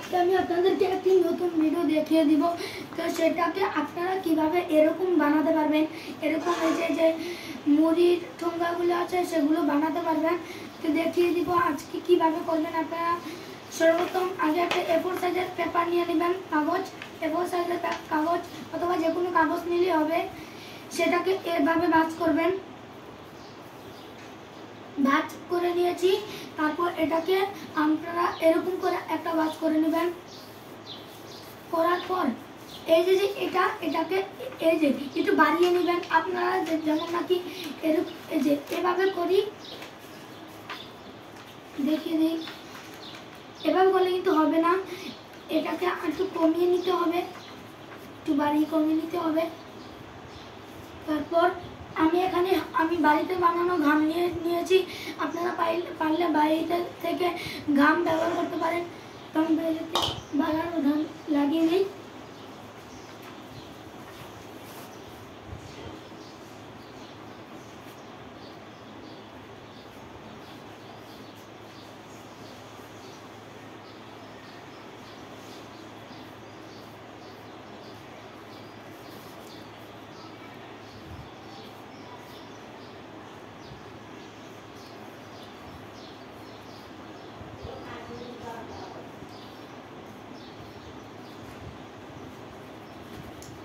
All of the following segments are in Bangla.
আজকে আমি আপনাদেরকে একটি নতুন ভিডিও দেখিয়ে দিব। তো সেটাকে আপনারা কিভাবে এরকম বানাতে পারবেন, এরকম এই যে মুড়ির ঠোঙ্গাগুলো আছে সেগুলো বানাতে পারবেন। তো দেখিয়ে দিব আজকে কিভাবে করবেন আপনারা। সর্বপ্রথম আগে একটা A4 সাইজের পেপার নিয়ে নেবেন, কাগজ, A4 সাইজের কাগজ অথবা যে কোনো কাগজ নিলেই হবে। সেটাকে এভাবে ভাঁজ করবেন, ভাঁজ করে নিয়েছি। তারপর এটাকে আপনারা এরকম করে একটা ভাঁজ করে নেবেন। করার পর এই যে এটাকে এই যে একটু বাড়িয়ে নেবেন আপনারা, যেমন নাকি এরকম এই যে এভাবে করি, দেখিয়ে দিই। এভাবে করলে কিন্তু হবে না, এটাকে একটু কমিয়ে নিতে হবে, একটু বাড়িয়ে কমিয়ে নিতে হবে। তারপর আমি বাড়িতে বানানো ঘাম নিয়েছি। আপনারা পারলে বাড়িতে থেকে ঘাম ব্যবহার করতে পারেন। তো আমি বাড়িতে বানানো ঘাম লাগিয়ে নিই।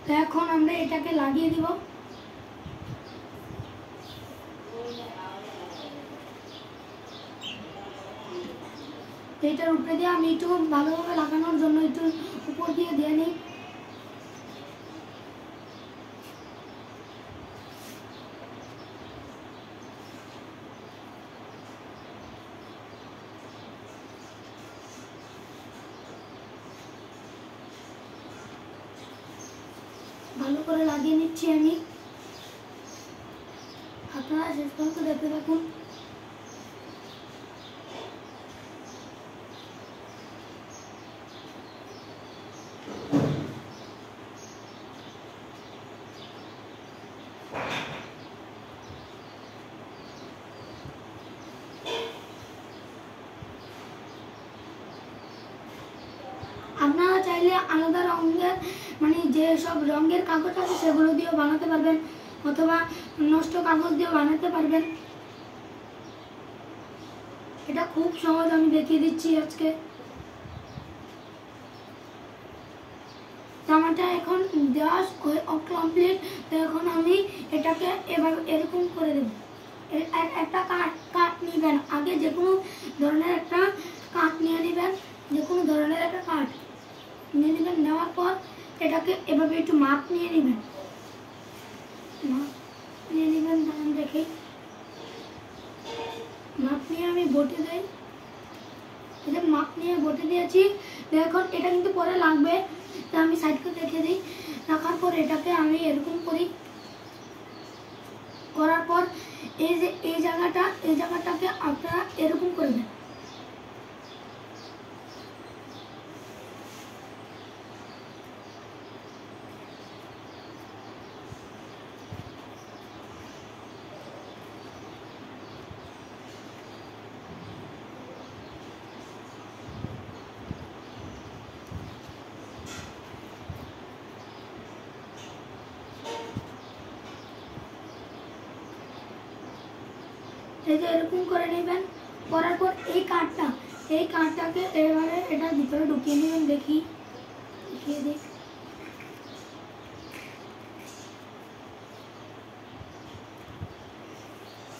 তো এখন আমরা এটাকে লাগিয়ে দিব। এটার উপরে দিয়ে আমি একটু ভালোভাবে লাগানোর জন্য একটু উপর দিয়ে নিই। ভালো করে লাগিয়ে নিচ্ছি আমি, আপনারা শেষ পর্যন্ত দেখতে থাকুন। আপনারা চাইলে আলাদা রঙের মানে যে সব রঙের কাগজ আছে সেগুলো দিয়েও বানাতে পারবেন, অথবা নষ্ট কাগজ দিয়েও বানাতে পারবেন। এটা খুব সহজ, আমি দেখিয়ে দিচ্ছি আজকে। জামাটা এখন দেওয়া কমপ্লিট। তো এখন আমি এটাকে এভাবে এরকম করে দেব। একটা কাঠ নেবেন, আগে যে কোনো ধরনের একটা কাঠ নিয়ে নেবেন, যে কোনো ধরনের একটা কাঠ নিয়ে নেবেন। নেওয়ার পর এটাকে এভাবে একটু মাপ নিয়ে নেবেন, তখন দেখে মাপ নিয়ে আমি বটে দেই। এটা মাপ নিয়ে বটে দিয়েছি। এখন এটা কিন্তু পরে লাগবে, তো আমি সাইড করে রেখে দিই। রাখার পর এটাকে আমি এরকম করি। করার পর এই যে এই জায়গাটাকে আপনারা এরকম করবেন। এই যে এরকম করে নেবেন। করার পর এই কাঠটাকে এবারে এটার ভিতরে ঢুকিয়ে নেবেন। দেখিয়ে দিই।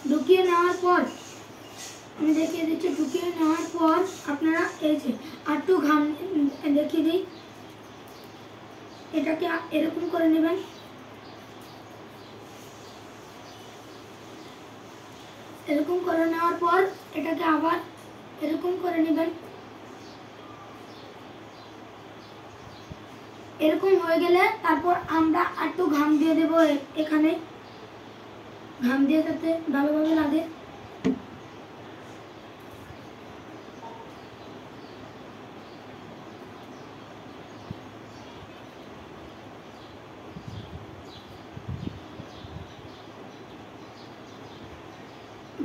ঢুকিয়ে নেওয়ার পর আমি দেখিয়ে দিচ্ছি। ঢুকিয়ে নেওয়ার পর আপনারা এই যে একটু ঘাম দেখিয়ে দিই, এটাকে এরকম করে নেবেন। এরকম করে নেওয়ার পর এটাকে আবার এরকম করে নেবেন। এরকম হয়ে গেলে তারপর আমরা একটু ঘাম দিয়ে দেবো এখানে, ঘাম দিয়ে যাতে ভালোভাবে লাগে।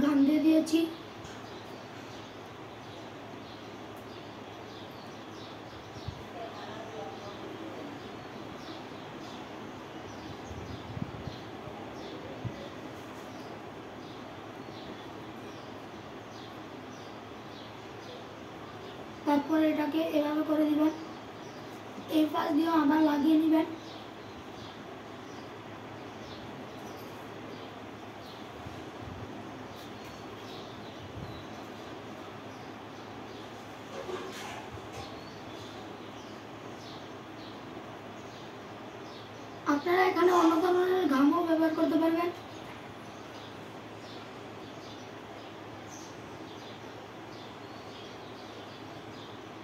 ঘাম দিয়ে দিয়েছি। তারপর এটাকে এভাবে করে দিবেন, এই পাশ দিয়েও আবার লাগিয়ে নেবেন। আপনারা এখানে অন্য ধরনের ঘামও ব্যবহার করতে পারবেন।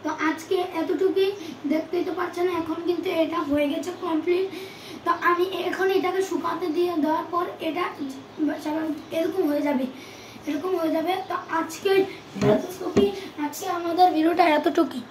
তো আজকে এতটুকুই, দেখতেই তো পাচ্ছেন এখন কিন্তু এটা হয়ে গেছে কমপ্লিট। তো আমি এখন এটাকে শুকাতে দিয়ে দেওয়ার পর এটা এরকম হয়ে যাবে, এরকম হয়ে যাবে। তো আজকে আমাদের ভিডিওটা এতটুকুই।